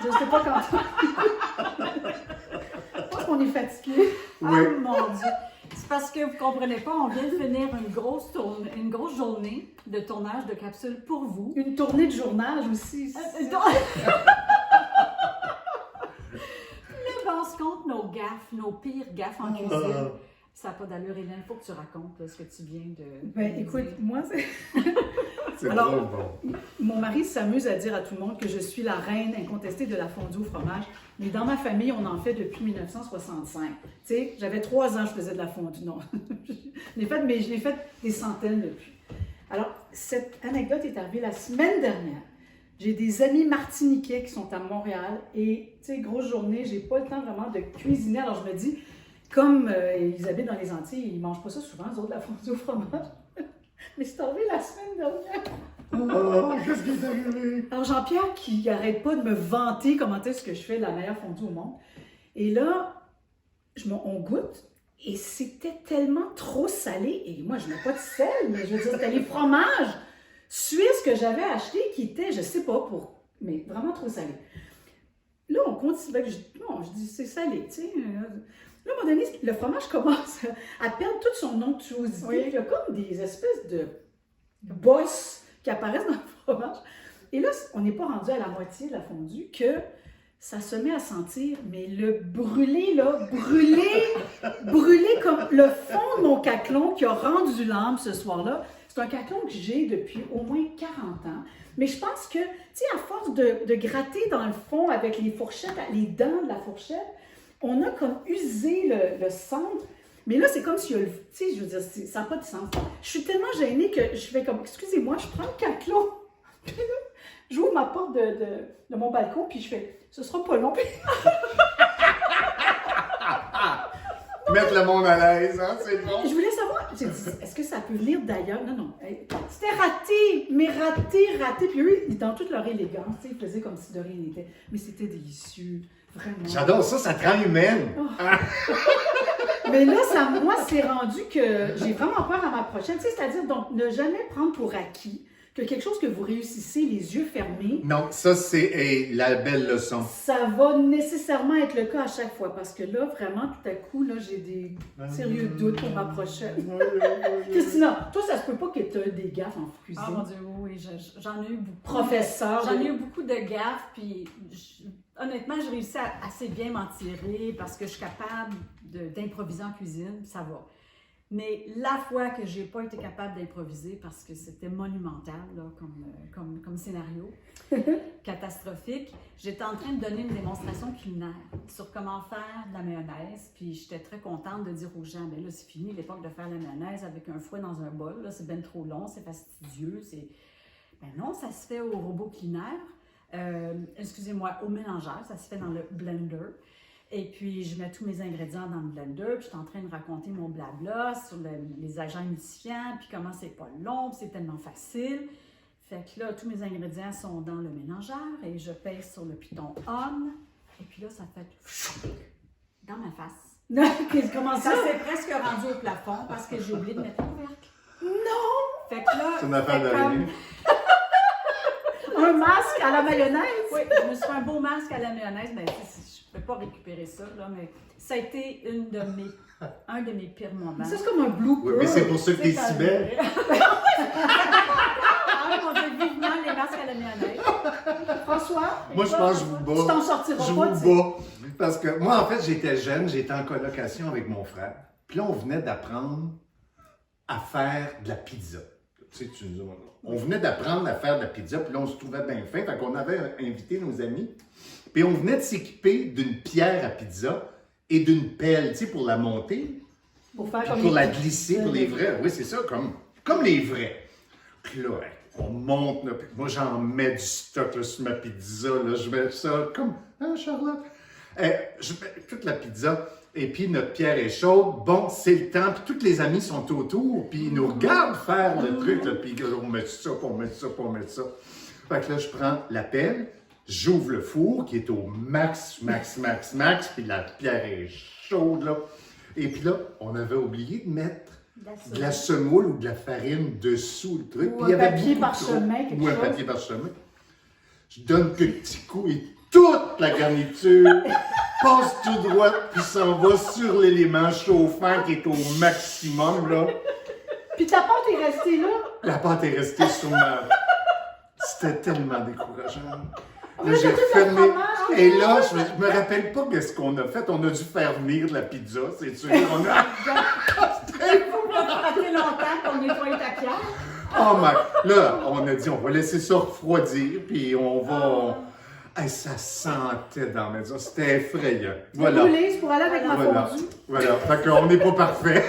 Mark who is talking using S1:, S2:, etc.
S1: Je ne sais pas quand. Je pense qu'on est fatigué.
S2: Oui.
S3: Oh mon Dieu! C'est parce que vous ne comprenez pas, on vient de finir une grosse journée de tournage de capsules pour vous.
S1: Une tournée de journage aussi.
S3: Là, ben, on se compte nos gaffes, nos pires gaffes en cuisine. Ça n'a pas d'allure, Hélène. Il faut que tu racontes là, ce que tu viens de.
S1: Ben, écoute, moi,
S2: C'est
S1: Alors,
S2: drôle, bon.
S1: mon mari s'amuse à dire à tout le monde que je suis la reine incontestée de la fondue au fromage. Mais dans ma famille, on en fait depuis 1965. Tu sais, j'avais 3 ans, je faisais de la fondue. Non, je l'ai fait, mais je l'ai fait des centaines depuis. Alors, cette anecdote est arrivée la semaine dernière. J'ai des amis martiniquais qui sont à Montréal et, tu sais, grosse journée, j'ai pas le temps vraiment de cuisiner. Alors, je me dis, comme ils habitent dans les Antilles, ils mangent pas ça souvent, eux autres, la fondue au fromage. Mais c'est arrivé la semaine dernière.
S2: Oh, qu'est-ce qui est arrivé?
S1: Alors, Jean-Pierre, qui n'arrête pas de me vanter comment est-ce que je fais la meilleure fondue au monde. Et là, on goûte et c'était tellement trop salé. Et moi, je n'ai pas de sel, mais je veux dire, c'était les fromages suisses que j'avais achetés qui étaient, je sais pas, mais vraiment trop salés. Là, on continue. Je dis, c'est salé, tu sais. Là, à un moment donné, le fromage commence à perdre tout son onctuosité.
S3: Oui.
S1: Il y a comme des espèces de bosses qui apparaissent dans le fromage. Et là, on n'est pas rendu à la moitié de la fondue que ça se met à sentir, mais le brûlé, là, brûlé comme le fond de mon caclon qui a rendu l'âme ce soir-là. C'est un caclon que j'ai depuis au moins 40 ans. Mais je pense que, tu sais, à force de gratter dans le fond avec les fourchettes, les dents de la fourchette, on a comme usé le centre. Mais là, c'est comme si, tu sais, je veux dire, ça n'a pas de sens. Je suis tellement gênée que je fais comme, excusez-moi, je prends le caclon. Puis là, j'ouvre ma porte de mon balcon, puis je fais, ce sera pas long.
S2: Mettre le monde à l'aise, hein, c'est bon.
S1: Je voulais savoir, j'ai dit, est-ce que ça peut venir d'ailleurs? Non. C'était raté, mais raté. Puis eux, dans toute leur élégance, ils faisaient comme si de rien n'était. Mais c'était délicieux, vraiment.
S2: J'adore ça, ça te rend humaine.
S1: Mais là, moi, c'est rendu que j'ai vraiment peur à ma prochaine. Tu sais, c'est-à-dire, donc, ne jamais prendre pour acquis que quelque chose que vous réussissez les yeux fermés,
S2: Non, ça, c'est la belle leçon.
S1: ça va nécessairement être le cas à chaque fois. Parce que là, vraiment, tout à coup, là, j'ai des sérieux doutes pour ma prochaine. Christina, toi, ça se peut pas que tu aies des gaffes en cuisine.
S3: Ah mon Dieu, oui, j'en ai eu beaucoup.
S1: Professeur.
S3: J'en ai eu beaucoup de gaffes, puis honnêtement, je réussis à assez bien m'en tirer parce que je suis capable d'improviser en cuisine, puis ça va. Mais la fois que j'ai pas été capable d'improviser parce que c'était monumental là, comme scénario, catastrophique, j'étais en train de donner une démonstration culinaire sur comment faire de la mayonnaise, puis j'étais très contente de dire aux gens, ben là c'est fini l'époque de faire la mayonnaise avec un fouet dans un bol, là c'est bien trop long, c'est fastidieux, ben non, ça se fait au robot culinaire, excusez-moi, au mélangeur, ça se fait dans le blender. Et puis, je mets tous mes ingrédients dans le blender, puis je suis en train de raconter mon blabla sur les agents émulsifiants, puis comment c'est pas long, puis c'est tellement facile. Fait que là, tous mes ingrédients sont dans le mélangeur, et je pèse sur le piton on, et puis là, ça fait dans ma face.
S1: Comment
S3: Ça
S1: ça?
S3: s'est presque rendu au plafond parce que j'ai oublié de mettre le couvercle.
S1: Non!
S3: Fait que là,
S2: C'est une affaire
S3: c'était comme-
S2: d'arrivée.
S1: Un masque à la mayonnaise?
S3: Oui, je me suis fait un beau masque à la mayonnaise. Ben, je ne peux pas récupérer ça, là, mais ça a été un de mes pires moments.
S1: Ça, c'est comme un blooper.
S2: Oui, mais c'est pour ça que t'es si belle.
S3: Ah, mon Dieu, vivement les masques à la mayonnaise.
S1: François,
S2: Moi, je pense que je vous
S1: tu
S2: bats.
S1: t'en sortiras
S2: Je
S1: pas. tu sais.
S2: vous bats. Parce que moi, en fait, j'étais jeune, j'étais en colocation avec mon frère. Puis là, on venait d'apprendre à faire de la pizza. Tu sais, on venait d'apprendre à faire de la pizza, puis là, on se trouvait bien fin. Fait qu'on avait invité nos amis. Puis on venait de s'équiper d'une pierre à pizza et d'une pelle, tu sais, pour la monter,
S1: Pour faire
S2: puis
S1: comme
S2: pour
S1: les-
S2: la glisser, pour les vrais. Oui, c'est ça, comme les vrais. Puis là, on monte, là, puis moi, j'en mets du stock là, sur ma pizza. Là, je mets ça comme... Hein, Charlotte? Je mets toute la pizza. Et puis, notre pierre est chaude. Bon, c'est le temps. Puis, tous les amis sont autour. Puis, ils nous regardent faire le truc. Là, puis, on met ça, puis on met ça, puis on met ça. Fait que là, je prends la pelle. J'ouvre le four qui est au max. Puis, la pierre est chaude, là. Et puis là, on avait oublié de mettre de la semoule ou de la farine dessous le truc.
S1: Ou
S2: Puis, il y
S1: un
S2: avait
S1: papier
S2: beaucoup
S1: parchemin,
S2: trop.
S1: quelque
S2: Ou un
S1: chose.
S2: papier parchemin. Je donne que petit coup et toute toute la garniture, passe tout droit, puis s'en va sur l'élément chauffant qui est au maximum, là.
S1: Puis ta pâte est restée là.
S2: La pâte est restée sur ma... C'était tellement décourageant. Là,
S1: Là,
S2: j'ai
S1: t'as tout le
S2: fermé.
S1: fromage.
S2: Et là, je me rappelle pas qu'est-ce qu'on a fait. On a dû faire venir de la pizza, c'est sûr. On a...
S3: On va frapper longtemps pour nettoyer ta pierre.
S2: Oh my... Là, on a dit, on va laisser ça refroidir, puis on va... Hey, ça sentait dans la maison. C'était effrayant. Voilà.
S1: Brûlé, c'est pour aller avec ma
S2: Voilà.
S1: fondue.
S2: Voilà. Fait qu'on n'est pas parfait.